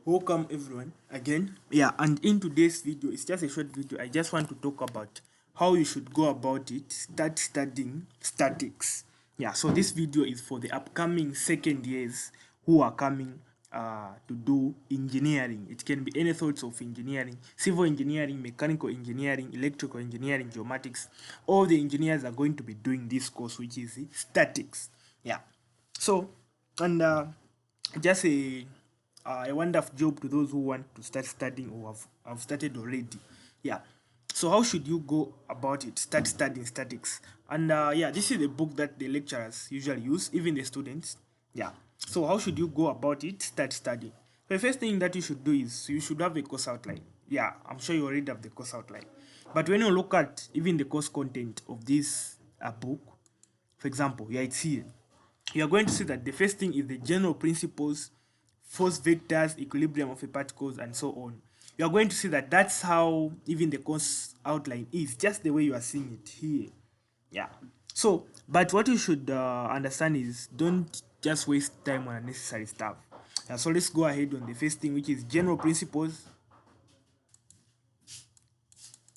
Welcome everyone again. Yeah, and in today's video, it's just a short video. I just want to talk about how you should go about it. Start studying statics. Yeah, so this video is for the upcoming second years who are coming to do engineering. It can be any sorts of engineering: civil engineering, mechanical engineering, electrical engineering, geomatics. All the engineers are going to be doing this course, which is statics. Yeah. So, and just a wonderful job to those who want to start studying or have started already. Yeah. So how should you go about it? Start studying statics. And yeah, this is the book that the lecturers usually use, even the students. Yeah. So how should you go about it? Start studying. The first thing that you should do is you should have a course outline. Yeah, I'm sure you already have the course outline. But when you look at even the course content of this book, for example, yeah, it's here. You are going to see that the first thing is the general principles, force vectors, equilibrium of a particles, and so on. You are going to see that that's how even the course outline is, just the way you are seeing it here. Yeah. So, but what you should understand is don't just waste time on unnecessary stuff. So let's go ahead on the first thing, which is general principles.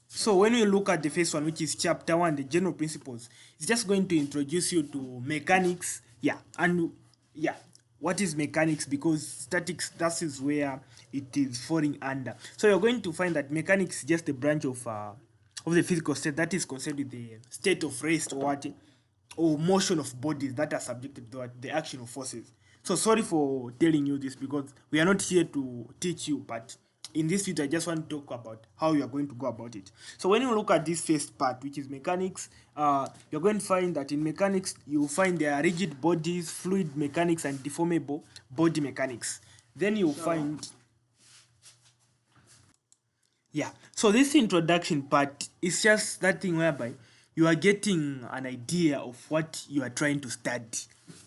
So when we look at the first one, which is chapter one, the general principles, it's just going to introduce you to mechanics. Yeah, and yeah, what is mechanics? Because statics, that is where it is falling under. So you're going to find that mechanics is just a branch of the physical state that is concerned with the state of rest or what, or motion of bodies that are subjected to the action of forces. So sorry for telling you this because we are not here to teach you, but in this video I just want to talk about how you are going to go about it. So when you look at this first part, which is mechanics, you're going to find that in mechanics you find there are rigid bodies, fluid mechanics, and deformable body mechanics. Then you'll find, yeah, so this introduction part is just that thing whereby you are getting an idea of what you are trying to study.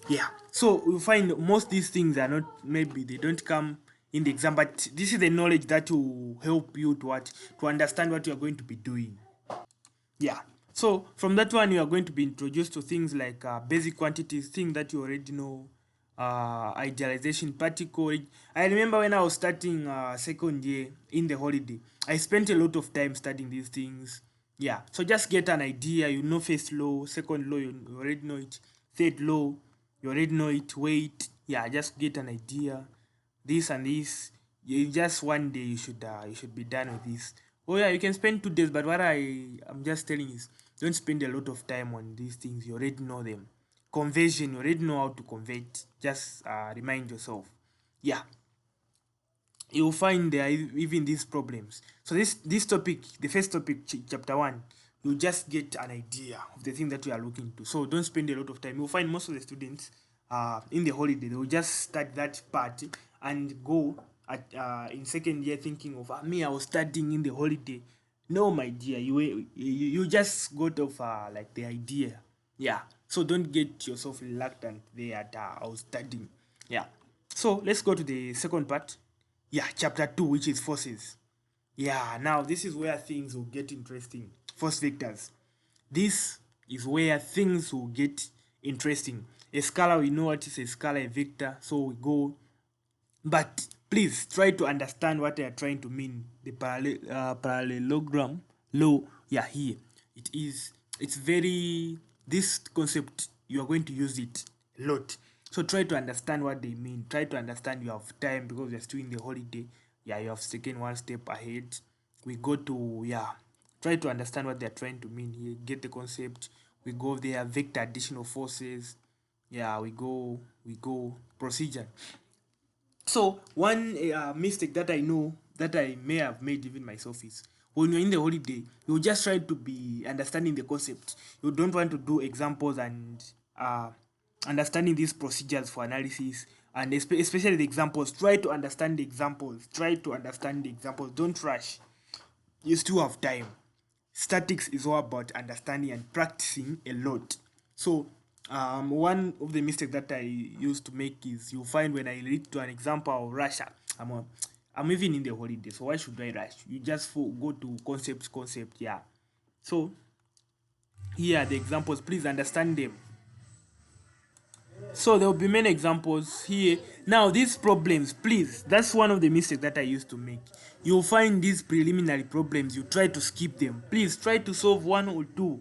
Yeah, so you find most these things are not, maybe they don't come in the exam, but this is the knowledge that will help you to what, to understand what you are going to be doing. Yeah. So from that one, you are going to be introduced to things like basic quantities, things that you already know, idealization, particle. I remember when I was starting second year in the holiday, I spent a lot of time studying these things. Yeah. So just get an idea. You know, first law, second law, you already know it. Third law, you already know it. Wait. Yeah. Just get an idea. This and this. You just one day you should be done with this. Oh yeah, you can spend 2 days, but what I'm just telling is don't spend a lot of time on these things. You already know them. Conversion, you already know how to convert. Just remind yourself. Yeah, you'll find there are even these problems. So this topic, the first topic, chapter one, you just get an idea of the thing that you are looking to. So don't spend a lot of time. You'll find most of the students in the holiday they will just start that part and go at in second year thinking of me, I was studying in the holiday. No, my dear, you just got off like the idea. Yeah. So don't get yourself reluctant there at I was studying. Yeah. So let's go to the second part. Yeah, chapter 2, which is forces. Yeah, now this is where things will get interesting. Force vectors. This is where things will get interesting. A scalar, we know what is a scalar, a vector, so we go. But please try to understand what they are trying to mean. The parallelogram law, yeah, here. It's very, this concept, you are going to use it a lot. So try to understand what they mean. Try to understand, you have time because you're still in the holiday. Yeah, you have taken one step ahead. We go to, yeah, try to understand what they're trying to mean here. Get the concept. We go there, vector additional forces. Yeah, we go procedure. So one mistake that I know that I may have made even myself is when you're in the holiday, you just try to be understanding the concept. You don't want to do examples and understanding these procedures for analysis, and especially the examples. Try to understand the examples. Try to understand the examples. Don't rush. You still have time. Statics is all about understanding and practicing a lot. So one of the mistakes that I used to make is you find when I read to an example of Russia, I'm even in the holiday, so why should I rush? You just go to concept, yeah. So here are the examples, please understand them. So there will be many examples here. Now these problems, please, that's one of the mistakes that I used to make. You'll find these preliminary problems, you try to skip them. Please try to solve one or two,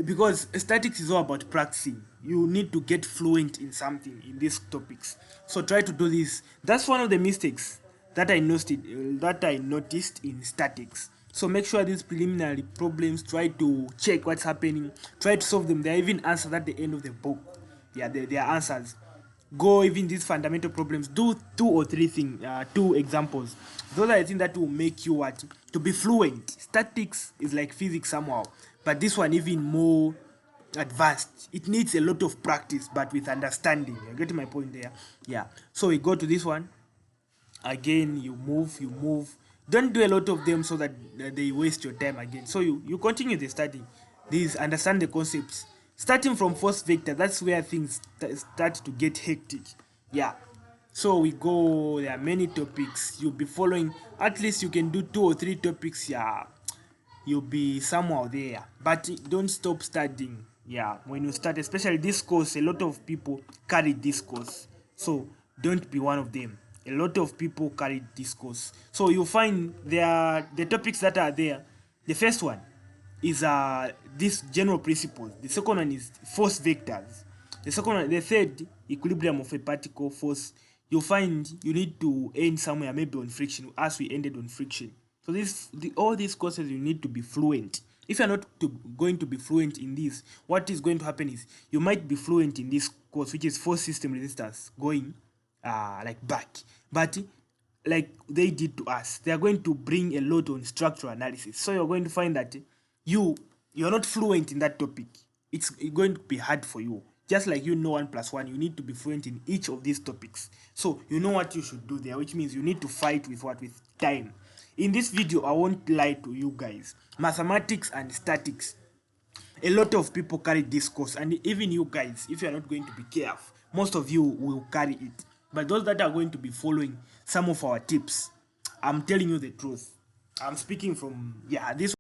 because statics is all about practicing. You need to get fluent in something in these topics. So try to do this. That's one of the mistakes that I noticed in statics. So make sure these preliminary problems, try to check what's happening, try to solve them. There are even answers at the end of the book. Yeah, there are answers. Go even these fundamental problems. Do two or three things, two examples. Those are the things that will make you what to be fluent. Statics is like physics somehow, but this one even more advanced. It needs a lot of practice, but with understanding. You get my point there? Yeah. So we go to this one. Again, you move. Don't do a lot of them so that they waste your time again. So you continue the study. These understand the concepts. Starting from first vector, that's where things start to get hectic. Yeah. So we go. There are many topics you'll be following. At least you can do two or three topics. Yeah, you'll be somewhere there, but don't stop studying. Yeah, when you start, especially this course, a lot of people carry this course, so don't be one of them. A lot of people carry this course, so you find there the topics that are there. The first one is this general principles. The second one is force vectors. The third, equilibrium of a particle force. You find you need to end somewhere, maybe on friction, as we ended on friction. So all these courses you need to be fluent. If you're not going to be fluent in this, what is going to happen is you might be fluent in this course, which is force system resistance, going like back, but like they did to us, they are going to bring a lot on structural analysis. So you're going to find that you're not fluent in that topic. It's going to be hard for you. Just like you know 1 plus 1, you need to be fluent in each of these topics. So you know what you should do there, which means you need to fight with what? With time. In this video, I won't lie to you guys. Mathematics and statics, a lot of people carry this course, and even you guys, if you are not going to be careful, most of you will carry it. But those that are going to be following some of our tips, I'm telling you the truth. I'm speaking from, yeah, this